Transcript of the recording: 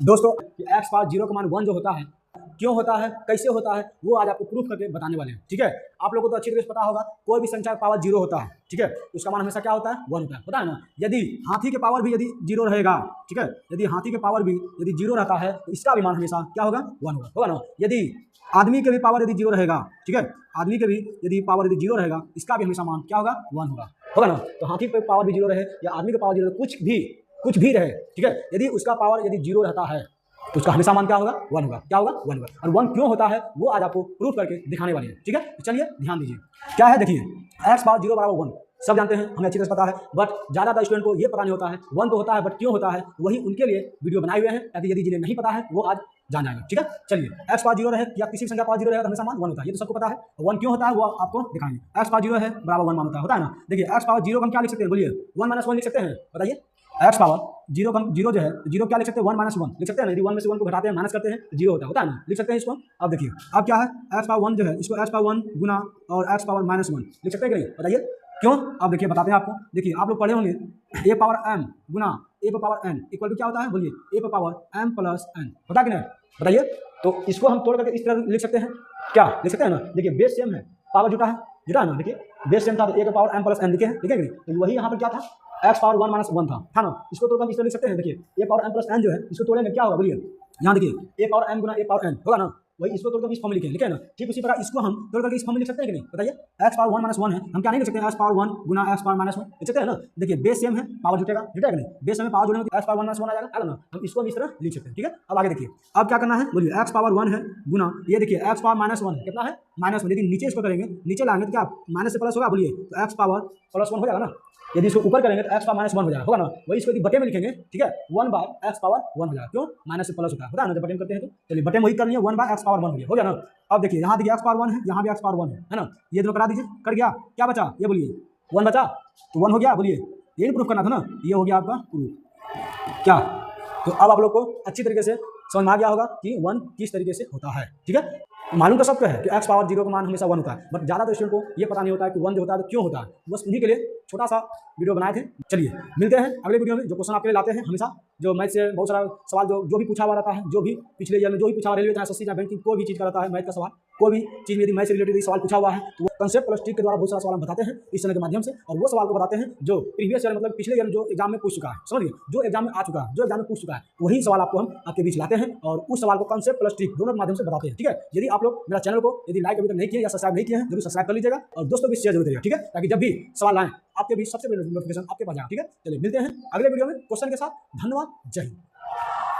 दोस्तों x power zero का मान 1 जो होता है, क्यों होता है, कैसे होता है, वो आज आपको प्रूफ करके बताने वाले हैं। ठीक है, आप लोगों को तो अच्छी तरह से पता होगा, कोई भी संख्या का पावर जीरो होता है, ठीक है, उसका मान हमेशा क्या होता है, 1 होता है, पता है ना। यदि हाथी के पावर भी यदि जीरो रहेगा, ठीक है, यदि हाथी के पावर भी यदि जीरो रहता है तो इसका भी मान हमेशा क्या होगा, 1 होगा ना। यदि आदमी के भी पावर यदि जीरो रहेगा, ठीक है, आदमी के भी यदि पावर यदि जीरो रहेगा, इसका भी हमेशा मान क्या होगा, 1 होगा ना। तो हाथी के पावर भी जीरो रहे या आदमी का पावर जीरो रहे, कुछ भी रहे, ठीक है, यदि उसका पावर यदि जीरो रहता है तो उसका हमेशा मान क्या होगा, 1 होगा। क्या होगा, 1 होगा। और 1 क्यों होता है वो आज आपको प्रूफ करके दिखाने वाले हैं। ठीक है, तो चलिए ध्यान दीजिए क्या है। देखिए एक्स पावर जीरो बराबर 1 सब जानते हैं, हमें अच्छी तरह से पता है, बट ज़्यादातर स्टूडेंट को ये पता नहीं होता है 1 तो होता है बट क्यों होता है, वही उनके लिए वीडियो बनाए हुए हैं ताकि यदि जिन्हें नहीं पता है वो आज जान जाएंगे। ठीक है, चलिए एक्स पावर जीरो रहे या किसी संख्या पावर जीरो रहेगा तो हमेशा मान 1 होता है, ये तो सबको पता है। 1 क्यों होता है वो आपको दिखाएंगे। एक्स पावर जीरो है बराबर 1 मान होता है ना। देखिए एक्स पावर जीरो को हम क्या लिख सकते हैं, बोलिए 1 - 1 लिख सकते हैं, बताइए। एक्स पावर जीरो का जीरो जो है, जीरो क्या लिख सकते हैं, 1 - 1 लिख सकते हैं ना। यदि 1 में से 1 को घटाते हैं, माइनस करते हैं तो जीरो होता है ना, लिख सकते हैं इसको। अब देखिए अब क्या है, एक्स पावर 1 जो है इसको एक्स पावर 1 गुना और एक्स पावर -1 लिख सकते हैं कि नहीं, बताइए क्यों। अब देखिए बताते हैं आपको। देखिए आप लोग पढ़े होंगे ए पावर m गुना ए पर पावर n इक्वल टू क्या होता है, बोलिए ए पर पावर m प्लस n, पता कि नहीं, बताइए। तो इसको हम तोड़ करके इस तरह लिख सकते हैं, क्या लिख सकते हैं ना। देखिए बेस सेम है, पावर जुटा है ना। देखिए बेस सेम था तो ए पर पावर m प्लस n लिखे हैं, ठीक है कि नहीं। तो वही यहाँ पर क्या था, एक्स पावर 1 - 1 था ना। इसको तो हम इस तरह लिख सकते हैं। देखिए ए पावर m प्लस n जो है इसको तोड़ेंगे क्या होगा, बोलिए। यहाँ देखिए ए पावर m गुना ए पावर n होगा ना, वही इसको तोड़कर इस फॉर्म में लिखे ना। ठीक उसी प्रकार इसको हम तोड़ करके इस फॉर्म में लिख सकते हैं कि नहीं, बताइए। एक्स पावर 1 - 1 है, हम क्या नहीं लिख सकते हैं, एक्स पावर 1 गुना एक्स पावर -1 लिख सकते हैं ना। देखिए बेस सेम है, पावर जुटेगा कि नहीं, बेस में पावर जुड़ेगा तो एक्स पावर 1 - 1 आ जाएगा ना। हम इसको इस तरह लिख सकते हैं, ठीक है। अब आगे देखिए अब क्या करना है, बोलिए एक्स पावर 1 है गुना ये देखिए एक्स पावर -1 कितना है, -1। यदि नीचे इसको करेंगे, नीचे लाएंगे तो क्या माइनस से प्लस होगा, बोलिए तो एक्स पावर +1 हो जाएगा ना। यदि इसको ऊपर करेंगे तो एक्स पावर -1 हो जाएगा, होगा ना। वही इसको यदि बटे में लिखेंगे, ठीक है, 1/x पावर 1 हो जाएगा, क्यों, माइनस से प्लस होता है ना, जब बटे में करते हैं तो। चलिए बटे में वही करनी है, 1/x पावर 1 हो गया ना। अब देखिए यहाँ देखिए एक्स पावर 1 है, यहाँ भी एक्स पावर 1 है ना। ये दोनों करा दीजिए, कर गया, क्या बचा, ये बोलिए 1 बचा, तो 1 हो गया, बोलिए ये प्रूफ करना था ना, ये हो गया आपका प्रूफ। क्या, तो अब आप लोग को अच्छी तरीके से समझ में आ गया होगा कि 1 किस तरीके से होता है, ठीक है। मालूम तो सबको है कि एक्स पावर जीरो का मान हमेशा 1 होता है, बट ज़्यादा स्टूडेंट को ये पता नहीं होता है कि 1 जो होता है तो क्यों होता है। बस उन्हीं के लिए छोटा सा वीडियो बनाए थे। चलिए मिलते हैं अगले वीडियो में, जो क्वेश्चन आपके लिए लाते हैं हमेशा, जो मैथ से बहुत सारा सवाल जो भी पूछा हुआ रहता है, जो भी पिछले ईयर में जो भी पूछा हुआ, रेलवे चाहे एसएससी चाहे बैंकिंग, कोई भी चीज़ का रहता है मैथ का सवाल, कोई भी चीज़ में यदि मैथ से रिलेटेड सवाल पूछा हुआ है तो वो कंसेप्ट प्लस ट्रिक के द्वारा बहुत सारा सवाल हम बताते हैं इस चैनल के माध्यम से। और वो सवाल को बताते हैं जो प्रीवियस ईयर मतलब पिछले ईयर में जो एग्जाम में पूछ चुका है, समझिए, जो एग्जाम में आ चुका है, जो एग्जाम में पूछ चुका है, वही सवाल आपको हम आपके बीच लाते हैं और उस सवाल को कंसेप्ट प्लस ट्रिक दोनों के माध्यम से बताते हैं, ठीक है। यदि आप लोग मेरा चैनल को यदि लाइक अभी तक नहीं किए या सब्सक्राइब नहीं किए हैं, जरूर सब्सक्राइब कर लीजिएगा और दोस्तों भी शेयर जरूर करिएगा, ठीक है, ताकि जब भी सवाल आए आपके बीच सबसे पहले नोटिफिकेशन आपके पास जाए, ठीक है। चलिए मिलते हैं अगले वीडियो में क्वेश्चन के साथ। धन्यवाद, जय हिंद।